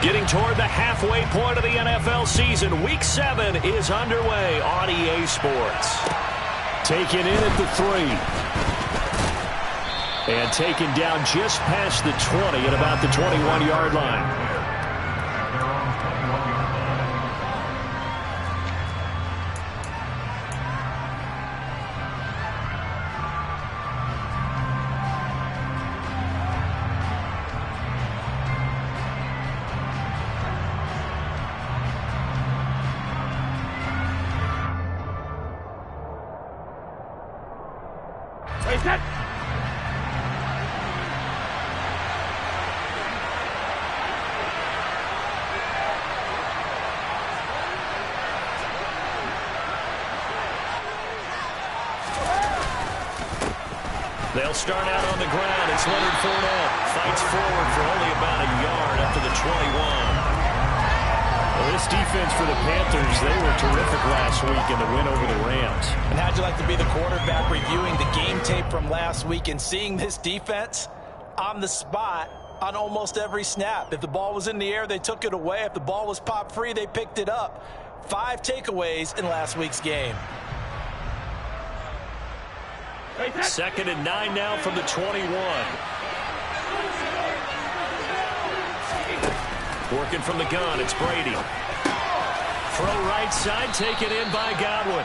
Getting toward the halfway point of the NFL season, Week 7 is underway on EA Sports. Taken in at the 3. And taken down just past the 20 at about the 21-yard line. They'll start out on the ground. It's Leonard Fournette. Fights forward for only about a yard up to the 21. Well, this defense for the Panthers, they were terrific last week in the win over the Rams. And how'd you like to be the quarterback reviewing the game tape from last week and seeing this defense on the spot on almost every snap? If the ball was in the air, they took it away. If the ball was pop free, they picked it up. 5 takeaways in last week's game. 2nd and 9 now from the 21. Working from the gun, it's Brady. Throw right side, taken in by Godwin.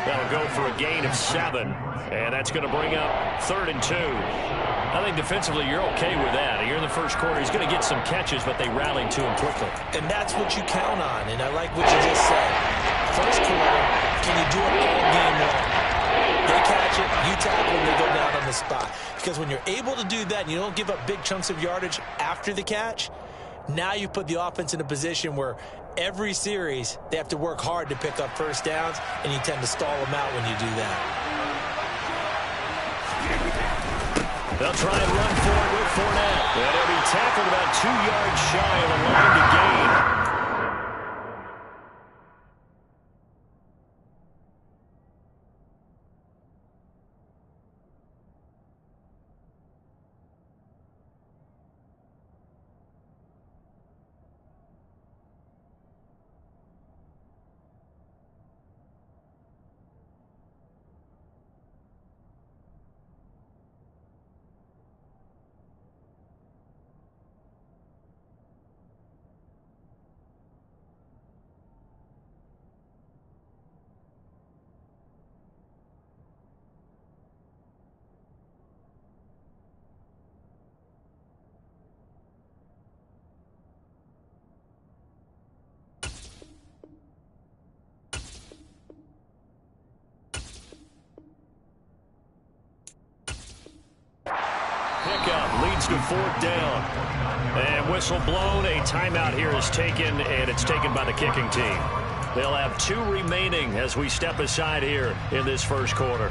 That'll go for a gain of 7. And that's going to bring up 3rd and 2. I think defensively you're okay with that. Here in the first quarter, he's going to get some catches, but they rallied to him quickly. And that's what you count on. And I like what you just said. First quarter, can you do it all game long? They catch it, you tackle, and they go down on the spot. Because when you're able to do that and you don't give up big chunks of yardage after the catch, now you put the offense in a position where every series they have to work hard to pick up first downs, and you tend to stall them out when you do that. They'll try and run forward with Fournette. And he'll be tackled about 2 yards shy of the line to gain. Pickup leads to 4th down. And whistle blown. A timeout here is taken, and it's taken by the kicking team. They'll have 2 remaining as we step aside here in this first quarter.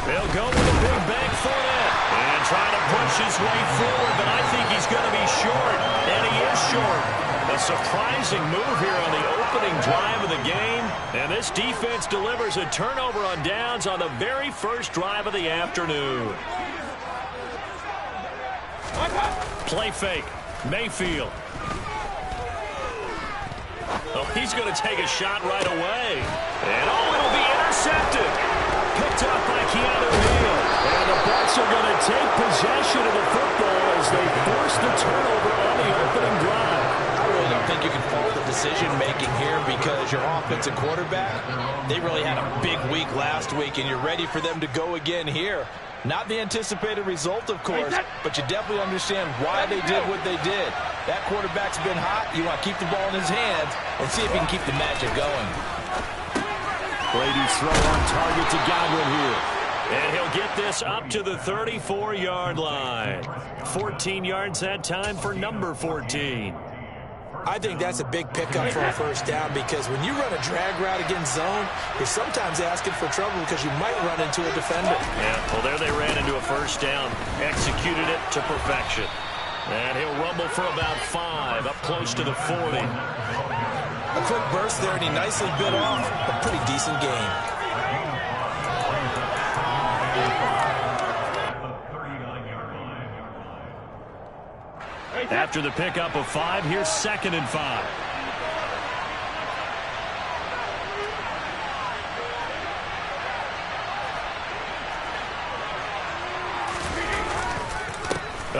They'll go with a big bank Fournette and try to push his way forward, but I think he's going to be short, and he is short. A surprising move here on the opening drive of the game, and this defense delivers a turnover on downs on the very first drive of the afternoon. Play fake. Mayfield. Oh, he's going to take a shot right away. And oh, it'll be intercepted. Picked up by Keanu Neal. And the Bucs are going to take possession of the football as they force the turnover on the opening drive. I really don't think you can fault the decision-making here because your offensive quarterback, they really had a big week last week, and you're ready for them to go again here. Not the anticipated result, of course, but you definitely understand why they did what they did. That quarterback's been hot. You want to keep the ball in his hands and see if he can keep the magic going. Brady's throw on target to Godwin here. And he'll get this up to the 34-yard line. 14 yards that time for number 14. I think that's a big pickup for a first down because when you run a drag route against zone, you're sometimes asking for trouble because you might run into a defender. Yeah, well, there they ran into a first down. Executed it to perfection. And he'll rumble for about 5, up close to the 40. A quick burst there, and he nicely bit off a pretty decent gain. After the pickup of 5, here's 2nd and 5.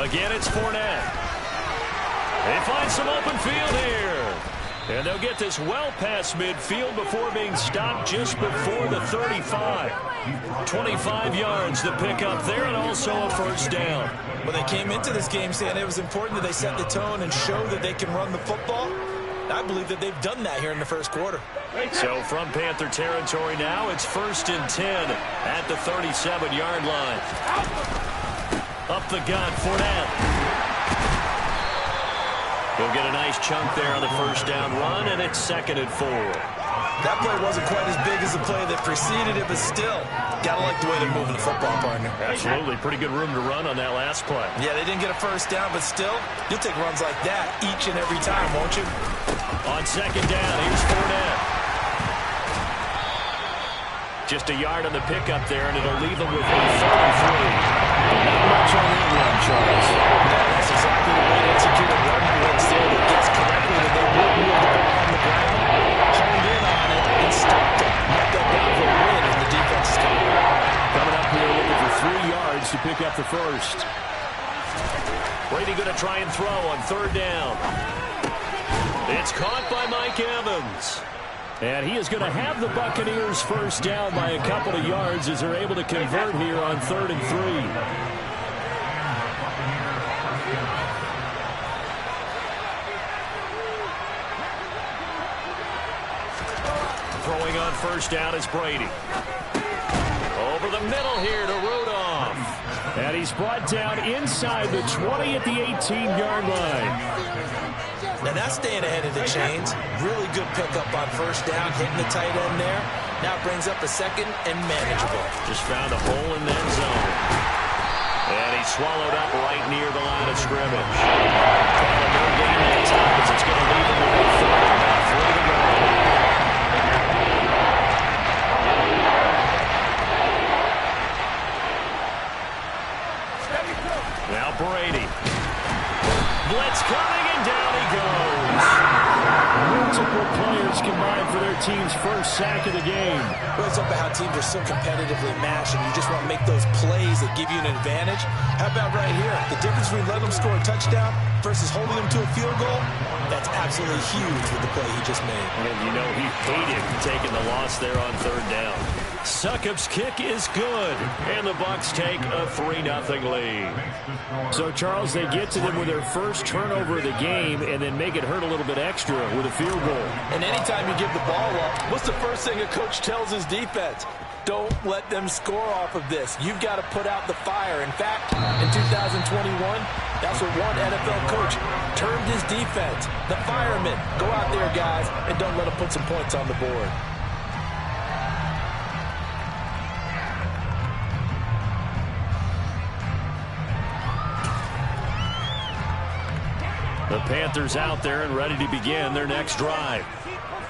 Again, it's Fournette. They find some open field here. And they'll get this well past midfield before being stopped just before the 35. 25 yards to pick up there, and also a first down. When they came into this game saying it was important that they set the tone and show that they can run the football, I believe that they've done that here in the first quarter. So from Panther territory now, it's 1st and 10 at the 37-yard line. Up the gut, Fournette. He'll get a nice chunk there on the first down run, and it's 2nd and 4. That play wasn't quite as big as the play that preceded it, but still, gotta like the way they're moving the football, partner. Absolutely. Pretty good room to run on that last play. Yeah, they didn't get a first down, but still, you'll take runs like that each and every time, won't you? On 2nd down, here's Fournette. Just a yard on the pickup there, and it'll leave them with a 3rd and 3. Not much on that run, Charles. No, that's exactly the way to execute a run blitz there that gets correctly that they would move the ball on the ground, honed in on it, and stopped it. Let that down for a win, and the defense is coming up. Coming up here looking for 3 yards to pick up the first. Brady going to try and throw on 3rd down. It's caught by Mike Evans. And he is going to have the Buccaneers first down by a couple of yards as they're able to convert here on 3rd and 3. Throwing on first down is Brady. Over the middle here to Rudolph. And he's brought down inside the 20 at the 18-yard line. Now that's staying ahead of the chains. Really good pickup on first down, hitting the tight end there. Now brings up a 2nd and manageable. Just found a hole in that zone. And he's swallowed up right near the line of scrimmage. And no gain that time as it's going to leave him with a 3rd and 3 to go. Now Brady. Blitz coming, and down he goes. Multiple players combined for their team's first sack of the game. Well, it's about how teams are so competitively matched, and you just want to make those plays that give you an advantage. How about right here? The difference between letting them score a touchdown versus holding them to a field goal, that's absolutely huge with the play he just made. And you know he hated taking the loss there on 3rd down. Succop's kick is good, and the Bucs take a 3-0 lead. So, Charles, they get to them with their first turnover of the game and then make it hurt a little bit extra with a field goal. And anytime you give the ball up, what's the first thing a coach tells his defense? Don't let them score off of this. You've got to put out the fire. In fact, in 2021, that's what one NFL coach termed his defense. The firemen. Go out there, guys, and don't let them put some points on the board. The Panthers out there and ready to begin their next drive.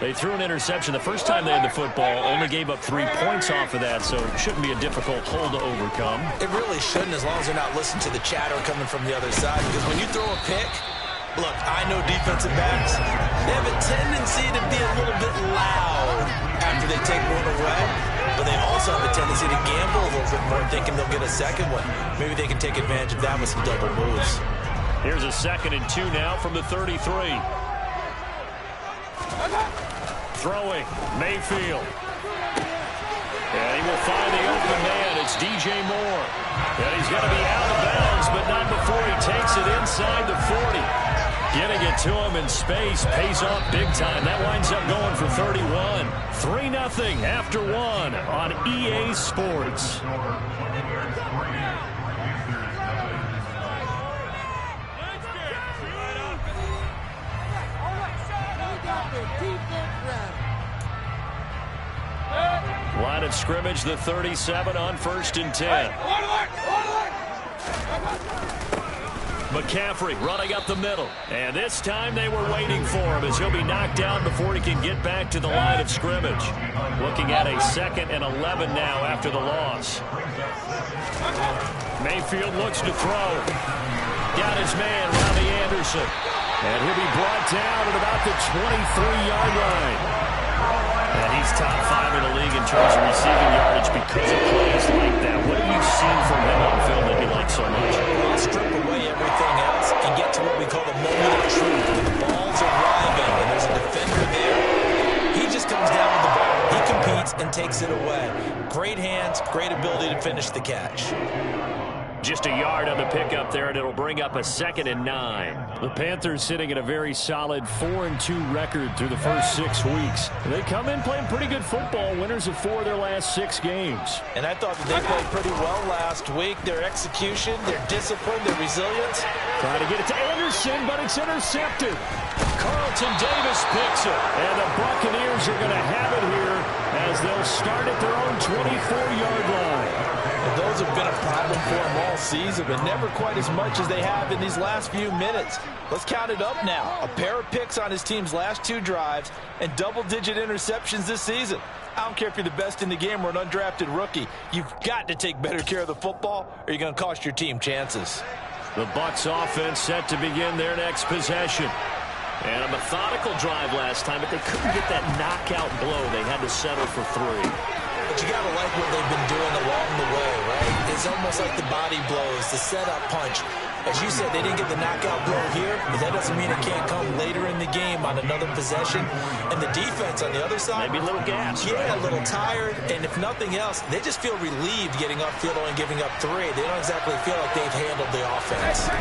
They threw an interception the first time they had the football, only gave up 3 points off of that, so it shouldn't be a difficult hole to overcome. It really shouldn't, as long as they're not listening to the chatter coming from the other side, because when you throw a pick, look, I know defensive backs, they have a tendency to be a little bit loud after they take one away, but they also have a tendency to gamble a little bit more, thinking they'll get a second one. Maybe they can take advantage of that with some double moves. Here's a 2nd and 2 now from the 33. Throwing, Mayfield. And he will find the open man. It's DJ Moore. And he's going to be out of bounds, but not before he takes it inside the 40. Getting it to him in space pays off big time. That winds up going for 31. 3-0 after 1 on EA Sports. line of scrimmage, the 37 on 1st and 10. McCaffrey running up the middle. And this time they were waiting for him as he'll be knocked down before he can get back to the line of scrimmage. Looking at a 2nd and 11 now after the loss. Mayfield looks to throw. Got his man, Robbie Anderson. And he'll be brought down at about the 23-yard line. And he's top 5 in the league in terms of receiving yardage because of plays like that. What have you seen from him on film that you like so much? Well, strip away everything else and get to what we call the moment of truth. When the ball's arriving and there's a defender there, he just comes down with the ball. He competes and takes it away. Great hands, great ability to finish the catch. Just a yard on the pickup there, and it'll bring up a 2nd and 9. The Panthers sitting at a very solid 4-2 record through the first 6 weeks. They come in playing pretty good football, winners of 4 of their last 6 games. And I thought that they played pretty well last week. Their execution, their discipline, their resilience. Trying to get it to Anderson, but it's intercepted. Carlton Davis picks it. And the Buccaneers are going to have it here as they'll start at their own 24-yard line. And those have been a problem for them all season, but never quite as much as they have in these last few minutes. Let's count it up now. A pair of picks on his team's last 2 drives and double-digit interceptions this season. I don't care if you're the best in the game or an undrafted rookie. You've got to take better care of the football or you're going to cost your team chances. The Bucs offense set to begin their next possession. And a methodical drive last time, but they couldn't get that knockout blow. They had to settle for 3. But you got to like what they've been doing along the way, right? It's almost like the body blows, the setup punch. As you said, they didn't get the knockout blow here, but that doesn't mean it can't come later in the game on another possession. And the defense on the other side, maybe a little gassed. Yeah, right? A little tired. And if nothing else, they just feel relieved getting upfield and giving up 3. They don't exactly feel like they've handled the offense.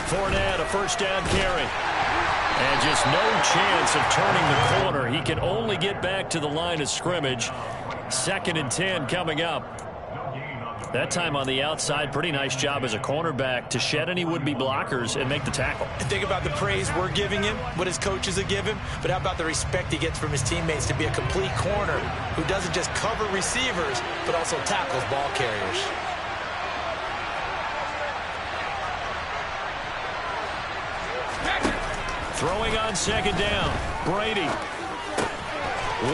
Fournette, a first down carry. And just no chance of turning the corner. He can only get back to the line of scrimmage. 2nd and 10 coming up. That time on the outside, pretty nice job as a cornerback to shed any would-be blockers and make the tackle. Think about the praise we're giving him, what his coaches have given him, but how about the respect he gets from his teammates to be a complete corner who doesn't just cover receivers, but also tackles ball carriers. Throwing on 2nd down, Brady.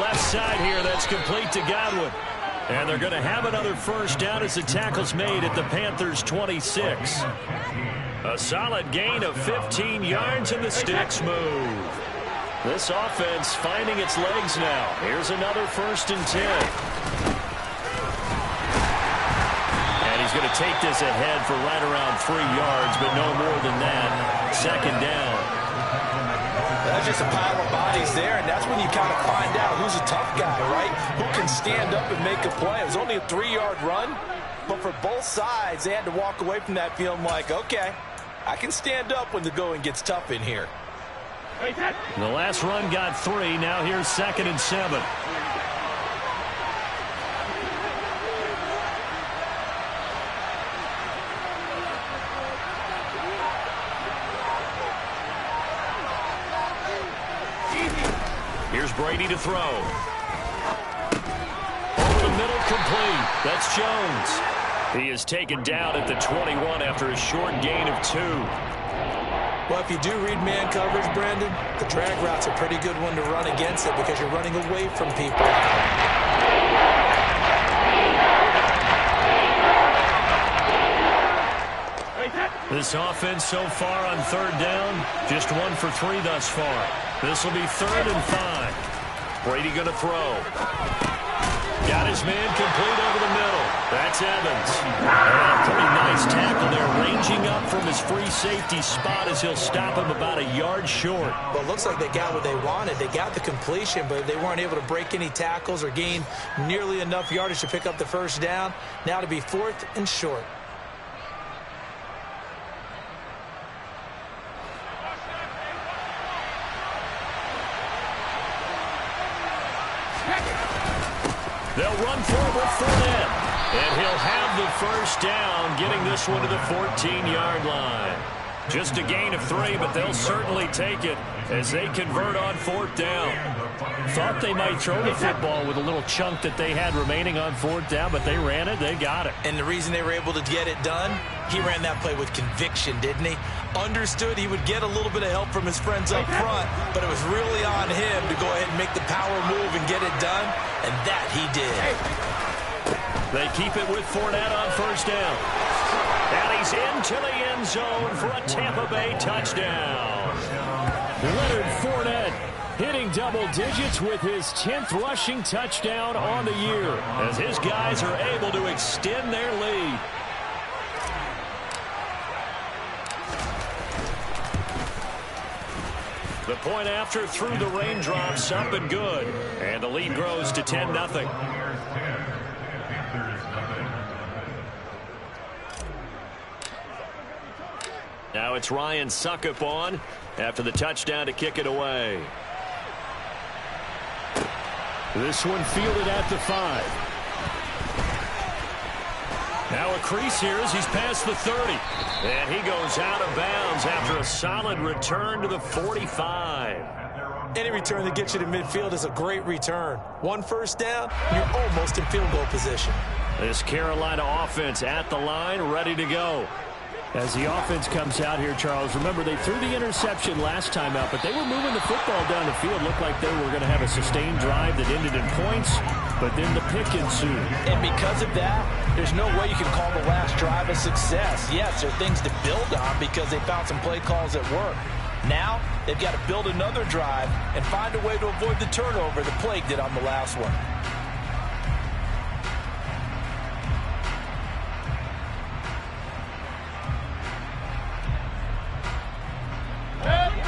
Left side here, that's complete to Godwin. And they're going to have another first down as the tackle's made at the Panthers' 26. A solid gain of 15 yards and the sticks move. This offense finding its legs now. Here's another 1st and 10. And he's going to take this ahead for right around 3 yards, but no more than that. 2nd down. That's just a pile of bodies there, and that's when you kind of find out who's a tough guy, right? Who can stand up and make a play. It was only a 3-yard run, but for both sides, they had to walk away from that feeling like, okay, I can stand up when the going gets tough in here. The last run got 3. Now here's 2nd and 7. Here's Brady to throw. Over the middle, complete. That's Jones. He is taken down at the 21 after a short gain of 2. Well, if you do read man coverage, Brandon, the drag route's a pretty good one to run against it because you're running away from people. This offense so far on 3rd down, just 1 for 3 thus far. This will be 3rd and 5. Brady going to throw. Got his man complete over the middle. That's Evans. And a pretty nice tackle there, ranging up from his free safety spot as he'll stop him about a yard short. Well, it looks like they got what they wanted. They got the completion, but they weren't able to break any tackles or gain nearly enough yardage to pick up the first down. Now to be 4th and short. They'll run forward with Fournette. And he'll have the first down, getting this one to the 14-yard line. Just a gain of 3, but they'll certainly take it as they convert on 4th down. Thought they might throw the football with a little chunk that they had remaining on 4th down, but they ran it, they got it. And the reason they were able to get it done, he ran that play with conviction, didn't he? Understood he would get a little bit of help from his friends up front, but it was really on him to go ahead and make the power move and get it done, and that he did. They keep it with Fournette on 1st down. And he's into the end zone for a Tampa Bay touchdown. Leonard Fournette hitting double digits with his 10th rushing touchdown on the year, as his guys are able to extend their lead. The point after through the raindrops, up and good. And the lead grows to 10-0. Now it's Ryan Suckup on after the touchdown to kick it away. This one fielded at the 5. Now a crease here as he's past the 30. And he goes out of bounds after a solid return to the 45. Any return that gets you to midfield is a great return. 1 first down, you're almost in field goal position. This Carolina offense at the line, ready to go. As the offense comes out here, Charles, remember they threw the interception last time out, but they were moving the football down the field. Looked like they were going to have a sustained drive that ended in points, but then the pick ensued. And because of that, there's no way you can call the last drive a success. Yes, there are things to build on because they found some play calls that work. Now, they've got to build another drive and find a way to avoid the turnover that plagued it on the last one.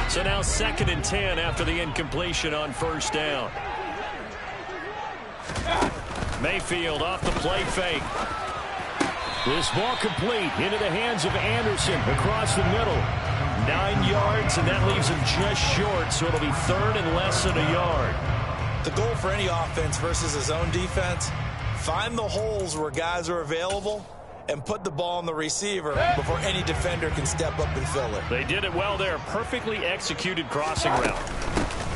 So now 2nd and 10 after the incompletion on 1st down. Mayfield off the play fake. This ball complete into the hands of Anderson across the middle. 9 yards, and that leaves him just short, so it'll be 3rd and less than a yard. The goal for any offense versus his own defense, find the holes where guys are available and put the ball on the receiver before any defender can step up and fill it. They did it well there. Perfectly executed crossing route.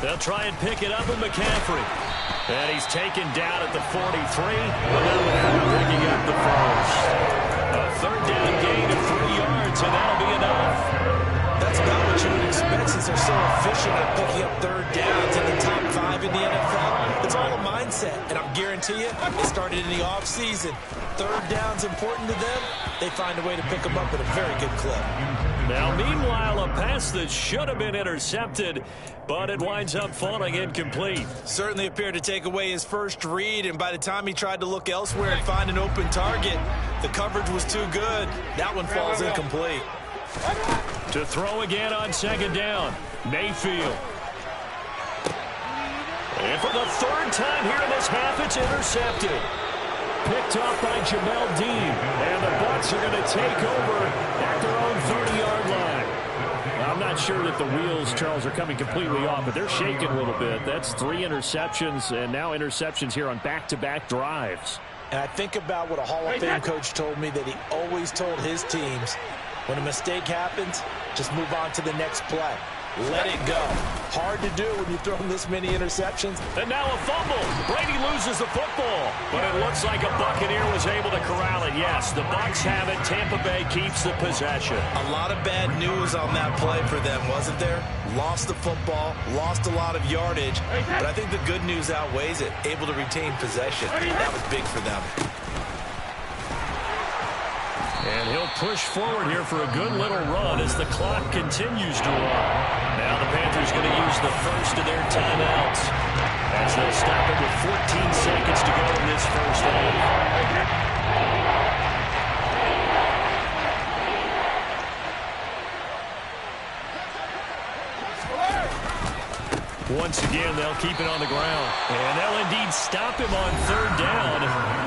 They'll try and pick it up with McCaffrey. And he's taken down at the 43. Without picking up the first. A 3rd down gain of 3 yards, and that'll be enough. That's about what you would expect since they're so efficient at picking up 3rd downs in the top 5 in the NFL. It's all a mindset, and I'm guarantee you, it started in the offseason. 3rd down's important to them. They find a way to pick them up at a very good clip. Now, meanwhile, a pass that should have been intercepted, but it winds up falling incomplete. Certainly appeared to take away his first read, and by the time he tried to look elsewhere and find an open target, the coverage was too good. That one falls incomplete. To throw again on 2nd down, Mayfield. And for the 3rd time here in this half, it's intercepted. Picked off by Jamel Dean. And the Bucs are going to take over at their own 30-yard line. I'm not sure that the wheels, Charles, are coming completely off, but they're shaking a little bit. That's 3 interceptions, and now interceptions here on back-to-back drives. And I think about what a Hall of Fame coach told me that he always told his teams, when a mistake happens, just move on to the next play. Let it go. Hard to do when you've thrown this many interceptions. And now a fumble. Brady loses the football. But it looks like a Buccaneer was able to corral it. Yes, the Bucs have it. Tampa Bay keeps the possession. A lot of bad news on that play for them, wasn't there? Lost the football, lost a lot of yardage. But I think the good news outweighs it. Able to retain possession. That was big for them. And he'll push forward here for a good little run as the clock continues to run. Now the Panthers going to use the first of their timeouts as they'll stop it with 14 seconds to go in this first half. Once again, they'll keep it on the ground. And they'll indeed stop him on 3rd down.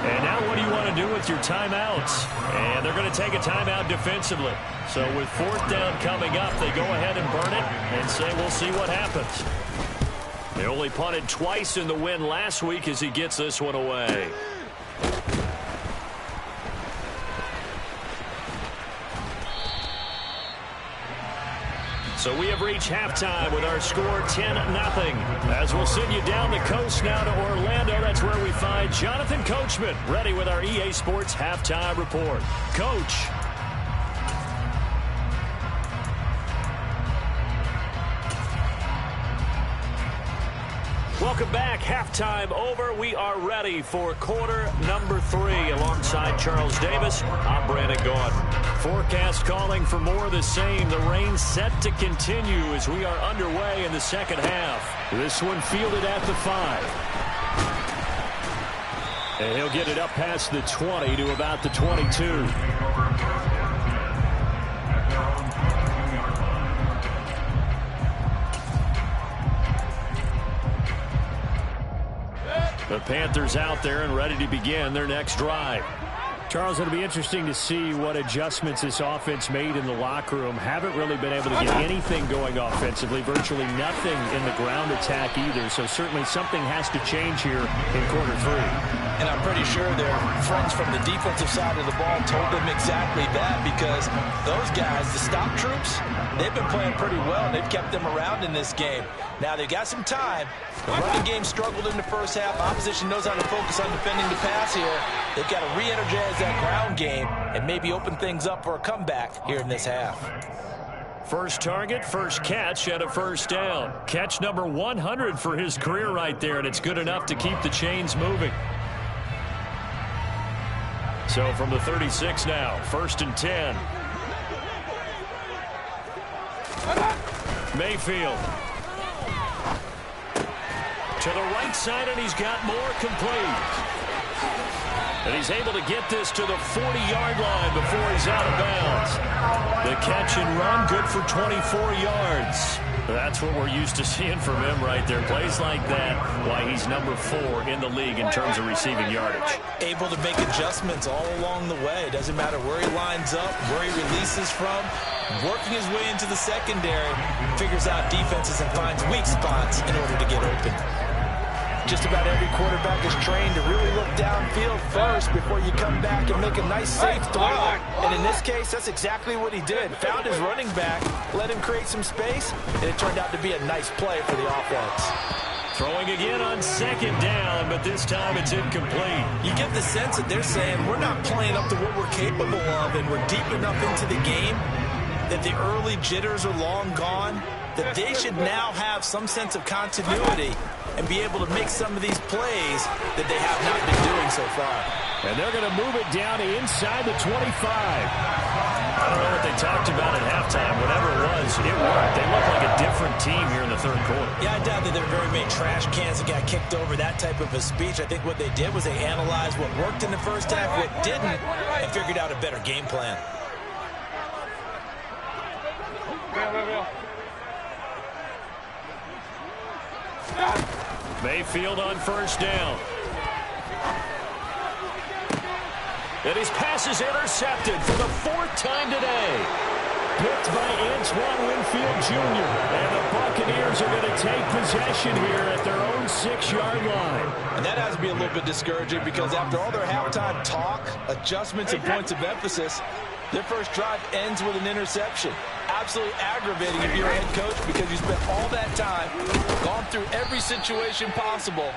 And now what do you want to do with your timeouts? And they're going to take a timeout defensively. So with 4th down coming up, they go ahead and burn it and say we'll see what happens. They only punted twice in the win last week as he gets this one away. So we have reached halftime with our score 10-0. As we'll send you down the coast now to Orlando, that's where we find Jonathan Coachman, ready with our EA Sports Halftime Report. Coach. Welcome back. Halftime over. We are ready for quarter number 3. Alongside Charles Davis, I'm Brandon Gordon. Forecast calling for more of the same. The rain set to continue as we are underway in the second half. This one fielded at the 5. And he'll get it up past the 20 to about the 22. The Panthers out there and ready to begin their next drive. Charles, it'll be interesting to see what adjustments this offense made in the locker room. Haven't really been able to get anything going offensively. Virtually nothing in the ground attack either. So certainly something has to change here in quarter 3. And I'm pretty sure their friends from the defensive side of the ball told them exactly that, because those guys, the stop troops, they've been playing pretty well. They've kept them around in this game. Now they've got some time. The running game struggled in the first half. Opposition knows how to focus on defending the pass here. They've got to re-energize that ground game and maybe open things up for a comeback here in this half. First target, first catch, and a first down. Catch number 100 for his career right there, and it's good enough to keep the chains moving. So from the 36 now, 1st and 10. Mayfield. To the right side, and he's got more complete. And he's able to get this to the 40-yard line before he's out of bounds. The catch and run, good for 24 yards. That's what we're used to seeing from him right there. Plays like that, why he's number 4 in the league in terms of receiving yardage. Able to make adjustments all along the way. Doesn't matter where he lines up, where he releases from. Working his way into the secondary, figures out defenses and finds weak spots in order to get open. Just about every quarterback is trained to really look downfield first before you come back and make a nice, safe throw. And in this case, that's exactly what he did. Found his running back, let him create some space, and it turned out to be a nice play for the offense. Throwing again on 2nd down, but this time it's incomplete. You get the sense that they're saying we're not playing up to what we're capable of, and we're deep enough into the game that the early jitters are long gone, that they should now have some sense of continuity and be able to make some of these plays that they have not been doing so far. And they're going to move it down inside the 25. I don't know what they talked about at halftime. Whatever it was, it worked. They look like a different team here in the 3rd quarter. Yeah, I doubt that there are very many trash cans that got kicked over, that type of a speech. I think what they did was they analyzed what worked in the first half, what didn't, and figured out a better game plan. Mayfield on 1st down. And his pass is intercepted for the 4th time today. Picked by Antoine Winfield Jr. And the Buccaneers are going to take possession here at their own 6-yard line. And that has to be a little bit discouraging, because after all their halftime talk, adjustments, and points of emphasis, their first drive ends with an interception. Absolutely aggravating if you're a head coach, because you spent all that time, gone through every situation possible,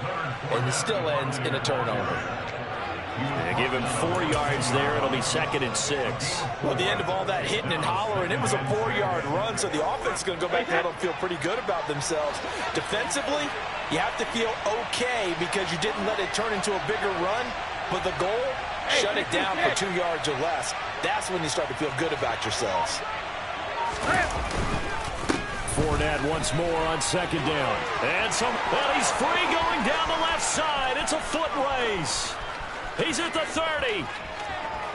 and it still ends in a turnover. They give him 4 yards there. It'll be 2nd and 6. Well, at the end of all that hitting and hollering, it was a 4-yard run, so the offense is going to go back to huddle and feel pretty good about themselves. Defensively, you have to feel okay because you didn't let it turn into a bigger run, but the goal, shut it down for 2 yards or less. That's when you start to feel good about yourselves. Fournette once more on 2nd down. And he's free going down the left side. It's a foot race. He's at the 30.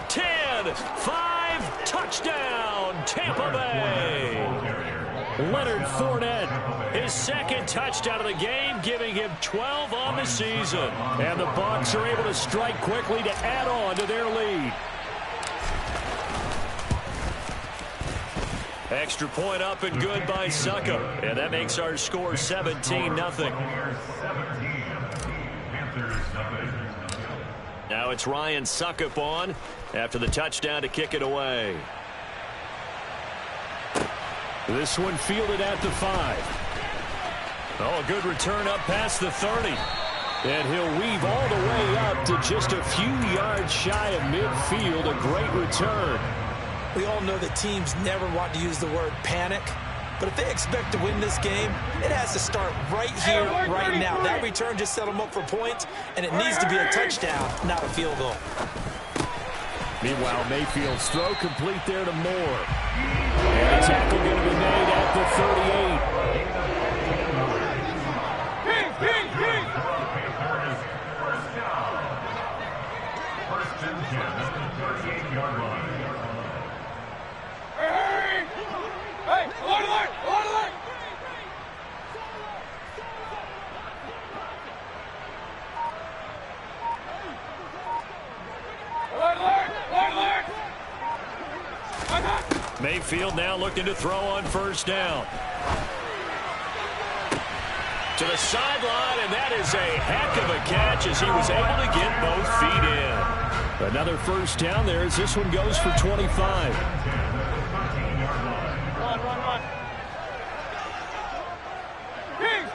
10, 5, touchdown, Tampa Bay. Leonard Fournette, his 2nd touchdown of the game, giving him 12 on the season. And the Bucs are able to strike quickly to add on to their lead. Extra point up and good by Suckup. And that makes our score 17-0. Now it's Ryan Suckup on after the touchdown to kick it away. This one fielded at the 5. Oh, a good return up past the 30. And he'll weave all the way up to just a few yards shy of midfield. A great return. We all know that teams never want to use the word panic. But if they expect to win this game, it has to start right here, right now. That return just set them up for points, and it needs to be a touchdown, not a field goal. Meanwhile, Mayfield's throw complete there to Moore. And a tackle going to be made at the 38. First and 10 at the 38-yard line. Hey, alert! Mayfield now looking to throw on first down. To the sideline, and that is a heck of a catch as he was able to get both feet in. Another first down there as this one goes for 25. Run.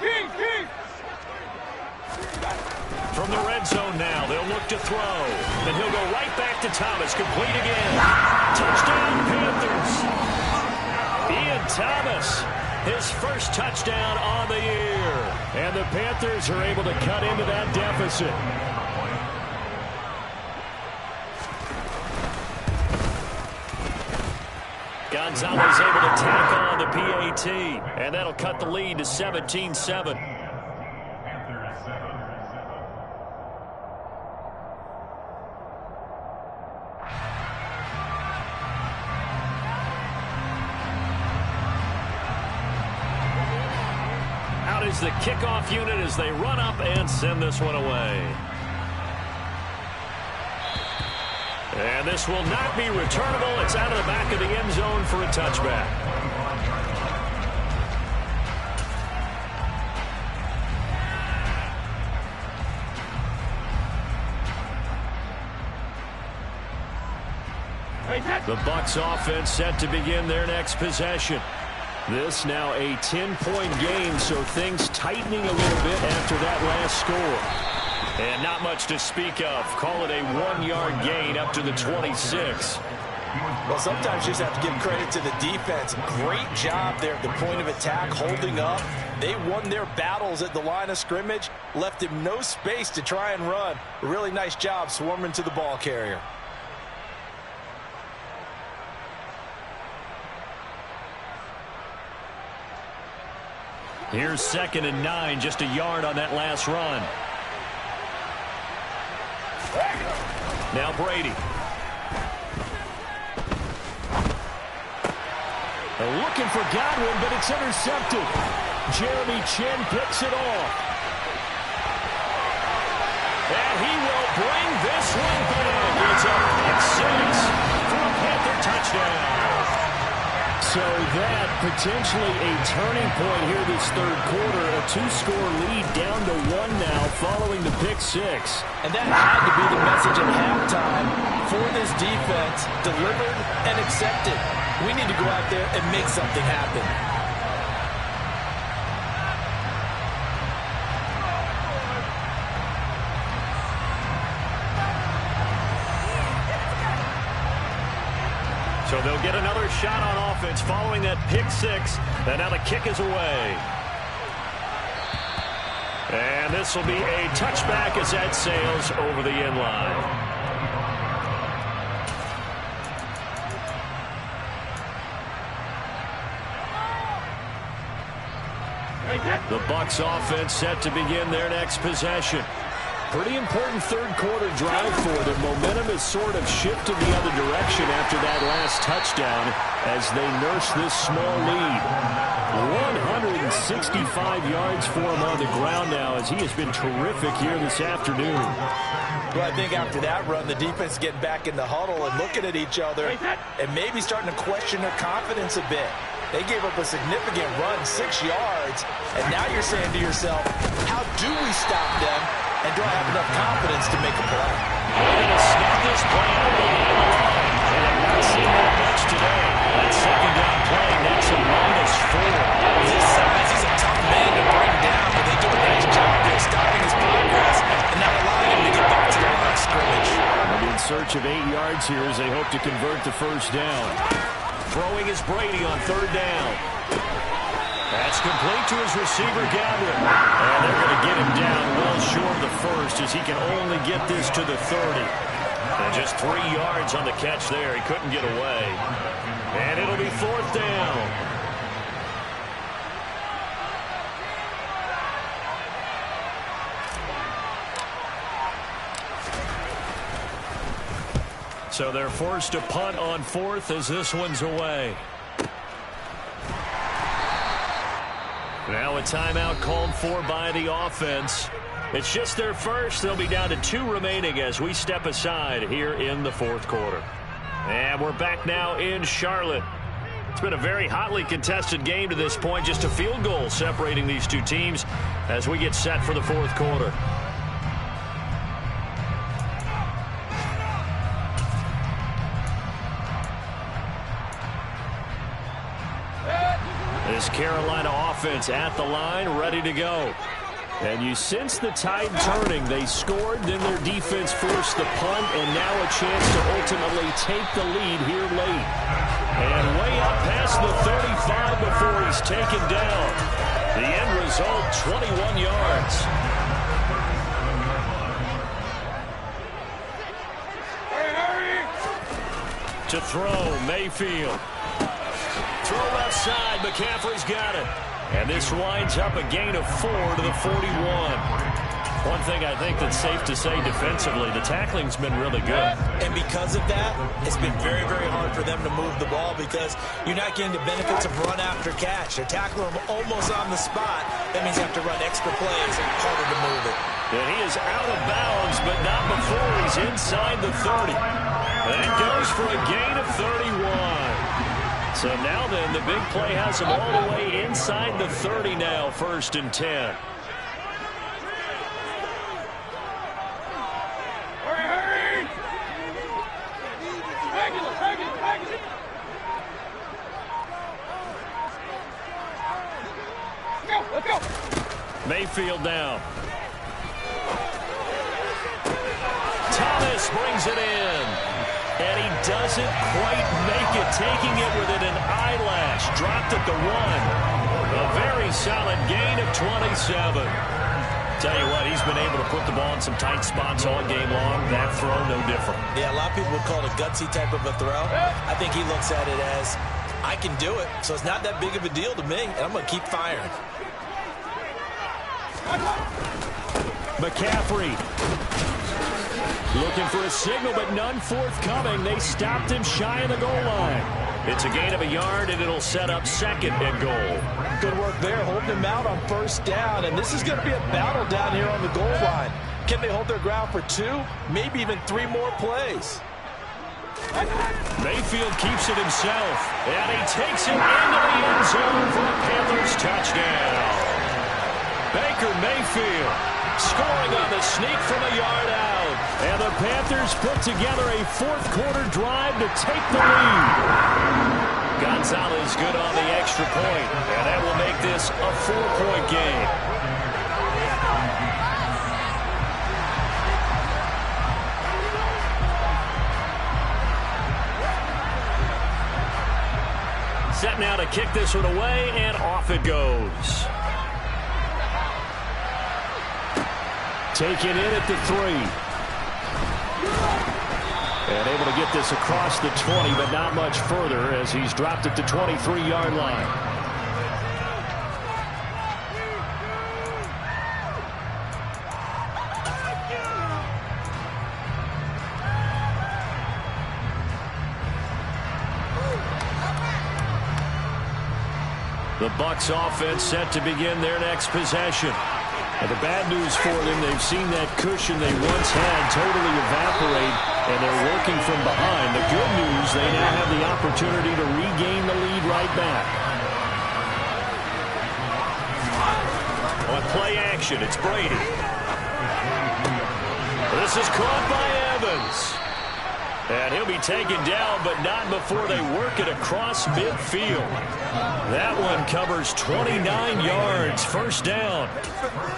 King. From the red zone now, they'll look to throw. And he'll go right back to Thomas, complete again. Touchdown, Panthers. Ian Thomas, his first touchdown on the year. And the Panthers are able to cut into that deficit. Gonzalez able to tack on the PAT. And that'll cut the lead to 17-7. Is the kickoff unit as they run up and send this one away. And this will not be returnable. It's out of the back of the end zone for a touchback. The Bucs offense set to begin their next possession. This now a 10-point game, so things tightening a little bit after that last score. And not much to speak of. Call it a 1-yard gain up to the 26. Well, sometimes you just have to give credit to the defense. Great job there at the point of attack, holding up. They won their battles at the line of scrimmage, left him no space to try and run. A really nice job swarming to the ball carrier. Here's 2nd and 9, just a yard on that last run. Now Brady. Looking for Godwin, but it's intercepted. Jeremy Chin picks it off. And he will bring this one back. It's a pick six for a Panther touchdown. So that potentially a turning point here this third quarter. A 2-score lead down to 1 now following the pick six. And that had to be the message at halftime for this defense. Delivered and accepted. We need to go out there and make something happen. So they'll get another shot on offense following that pick six. And now the kick is away. And this will be a touchback as that sails over the end line. The Bucs offense set to begin their next possession. Pretty important third quarter drive for them. Momentum has sort of shifted the other direction after that last touchdown as they nurse this small lead. 165 yards for him on the ground now as he has been terrific here this afternoon. Well, I think after that run, the defense getting back in the huddle and looking at each other and maybe starting to question their confidence a bit. They gave up a significant run, 6 yards, and now you're saying to yourself, how do we stop them, and do I have enough confidence to make a play? They're going to snap this play out behind the line, and I've not seen that much today. That second down play, that's a minus stretch of 8 yards here as they hope to convert the first down. Throwing is Brady on third down. That's complete to his receiver, Gabbard. And they're going to get him down well short of the first as he can only get this to the 30. And just 3 yards on the catch there. He couldn't get away. And it'll be fourth down. So they're forced to punt on fourth as this one's away. Now a timeout called for by the offense. It's just their first. They'll be down to 2 remaining as we step aside here in the fourth quarter. And we're back now in Charlotte. It's been a very hotly contested game to this point. Just a field goal separating these two teams as we get set for the fourth quarter. This Carolina offense at the line, ready to go. And you sense the tide turning. They scored, then their defense forced the punt, and now a chance to ultimately take the lead here late. And way up past the 35 before he's taken down. The end result, 21 yards. To throw, Mayfield. Throw outside, McCaffrey's got it. And this winds up a gain of 4 to the 41. One thing I think that's safe to say defensively, the tackling's been really good. And because of that, it's been very, very hard for them to move the ball because you're not getting the benefits of run after catch. They're tackling him almost on the spot. That means you have to run extra plays and harder to move it. And he is out of bounds, but not before he's inside the 30. That goes for a gain of 31. So now then, the big play has him all the way inside the 30 now, 1st and 10. Hurry! Package it! Let's go! Mayfield down. Thomas brings it in. And he doesn't quite make it, taking it within an eyelash. Dropped at the 1. A very solid gain of 27. Tell you what, he's been able to put the ball in some tight spots all game long. That throw, no different. Yeah, a lot of people would call it a gutsy type of a throw. I think he looks at it as, I can do it, so it's not that big of a deal to me, and I'm going to keep firing. McCaffrey. Looking for a signal, but none forthcoming. They stopped him shy of the goal line. It's a gain of a yard, and it'll set up 2nd and goal. Good work there, holding him out on 1st down, and this is going to be a battle down here on the goal line. Can they hold their ground for 2, maybe even 3 more plays? Mayfield keeps it himself, and he takes it into the end zone for a Panthers touchdown. Baker Mayfield scoring on the sneak from a yard out. And the Panthers put together a fourth-quarter drive to take the lead. Gonzalez good on the extra point, and that will make this a 4-point game. Set now to kick this one away, and off it goes. Taken in at the 3. And able to get this across the 20, but not much further as he's dropped at the 23-yard line. The Bucs offense set to begin their next possession. And the bad news for them, they've seen that cushion they once had totally evaporate, and they're working from behind. The good news, they now have the opportunity to regain the lead right back. On play action, it's Brady. This is caught by Evans. And he'll be taken down, but not before they work it across midfield. That one covers 29 yards, 1st down.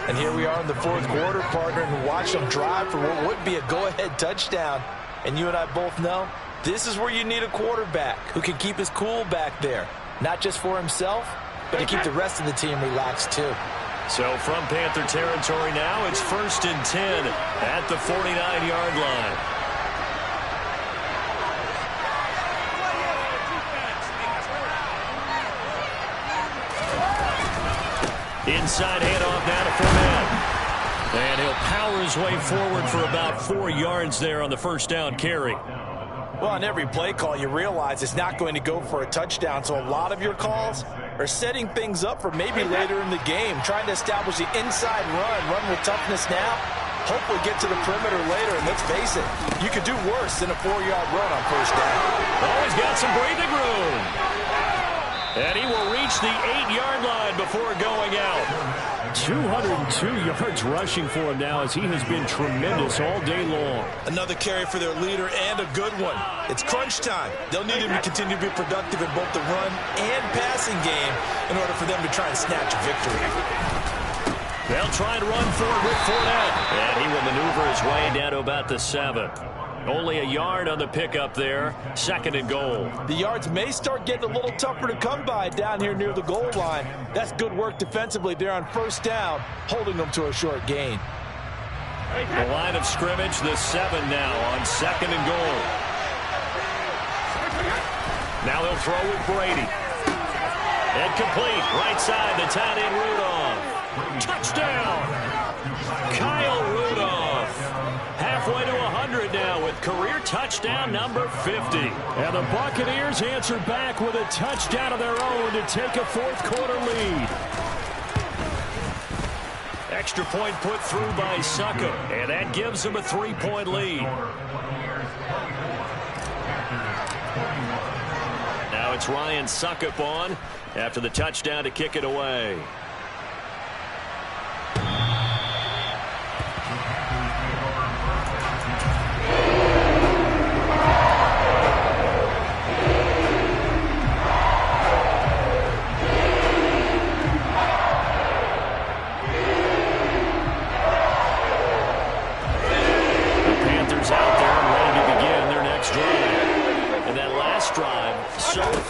And here we are in the 4th quarter, partner, and watch them drive for what would be a go-ahead touchdown. And you and I both know this is where you need a quarterback who can keep his cool back there. Not just for himself, but to keep the rest of the team relaxed too. So from Panther territory now, it's 1st and 10 at the 49-yard line. Inside handoff now to Fournette. And he'll power his way forward for about 4 yards there on the first down carry. Well, on every play call, you realize it's not going to go for a touchdown, so a lot of your calls are setting things up for maybe later in the game, trying to establish the inside run with toughness now, hopefully get to the perimeter later, and let's face it, you could do worse than a 4-yard run on first down. Oh, he's got some breathing room. And he will reach the 8-yard line before going out. 202 yards rushing for him now as he has been tremendous all day long. Another carry for their leader and a good one. It's crunch time. They'll need him to continue to be productive in both the run and passing game in order for them to try and snatch a victory. They'll try to run forward with Fournette. And he will maneuver his way down to about the 7. Only a yard on the pickup there. 2nd and goal. The yards may start getting a little tougher to come by down here near the goal line. That's good work defensively there on first down, holding them to a short gain. The line of scrimmage, the 7 now on 2nd and goal. Now they'll throw with Brady. And complete. Right side, the tight end Rudolph. Touchdown! Kyle Rudolph. Halfway to 100 now with career touchdown number 50. And the Buccaneers answer back with a touchdown of their own to take a fourth-quarter lead. Extra point put through by Succop, and that gives them a 3-point lead. Now it's Ryan Succop on after the touchdown to kick it away.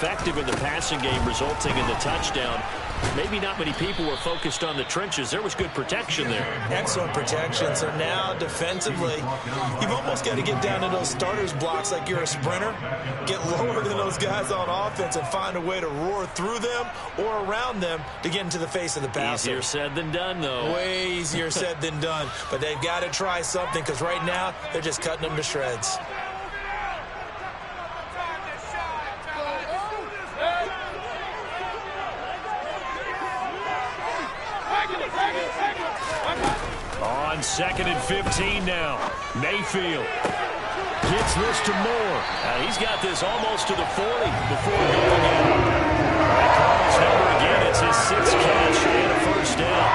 Effective in the passing game, resulting in the touchdown. Maybe not many people were focused on the trenches. There was good protection there. Excellent protection. So now, defensively, you've almost got to get down to those starters blocks like you're a sprinter. Get lower than those guys on offense and find a way to roar through them or around them to get into the face of the passer. Easier said than done, though. Way easier said than done. But they've got to try something because right now, they're just cutting them to shreds. On 2nd and 15 now. Mayfield gets this to Moore. He's got this almost to the 40 before going out. They call his number again. It's his 6th catch and a first down.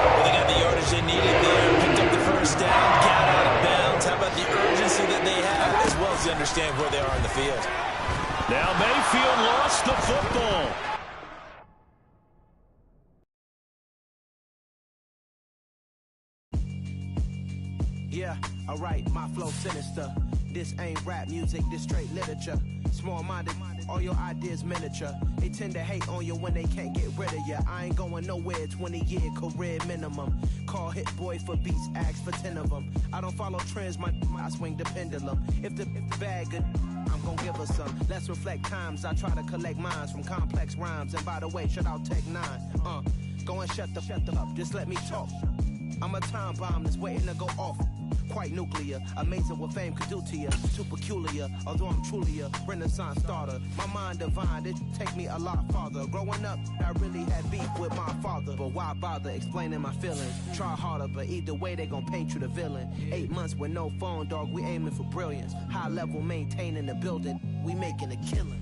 Well, they got the yardage they needed there. Picked up the first down, got out of bounds. How about the urgency that they have, as well as they understand where they are in the field. Now Mayfield lost the football. Yeah, alright, my flow sinister. This ain't rap music, this straight literature. Small-minded, all your ideas miniature. They tend to hate on you when they can't get rid of you. I ain't going nowhere, 20-year career minimum. Call Hit Boy for beats, ask for 10 of them. I don't follow trends, I swing the pendulum. If the bag good, I'm gonna give her some. Let's reflect times, I try to collect minds from complex rhymes. And by the way, shout out Tech 9. Go and shut the up, just let me talk. I'm a time bomb that's waiting to go off. Quite nuclear, amazing what fame could do to you. Too peculiar, although I'm truly a renaissance starter. My mind divine, it take me a lot farther. Growing up, I really had beef with my father. But why bother explaining my feelings? Try harder, but either way they gon' paint you the villain. 8 months with no phone, dog, we aiming for brilliance. High level maintaining the building, we making a killing.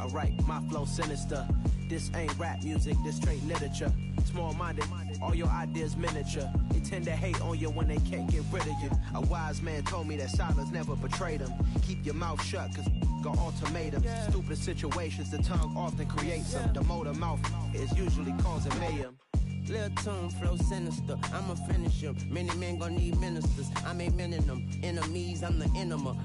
Alright, my flow sinister. This ain't rap music, this straight literature. Small-minded, all your ideas miniature. They tend to hate on you when they can't get rid of you. A wise man told me that silence never betrayed him. Keep your mouth shut, cause got ultimatums. Stupid situations, the tongue often creates them. The motor mouth is usually causing mayhem. Lil' tune, flow sinister, I'ma finish him. Many men gon' need ministers, I ain't mending them. Enemies, I'm the enema.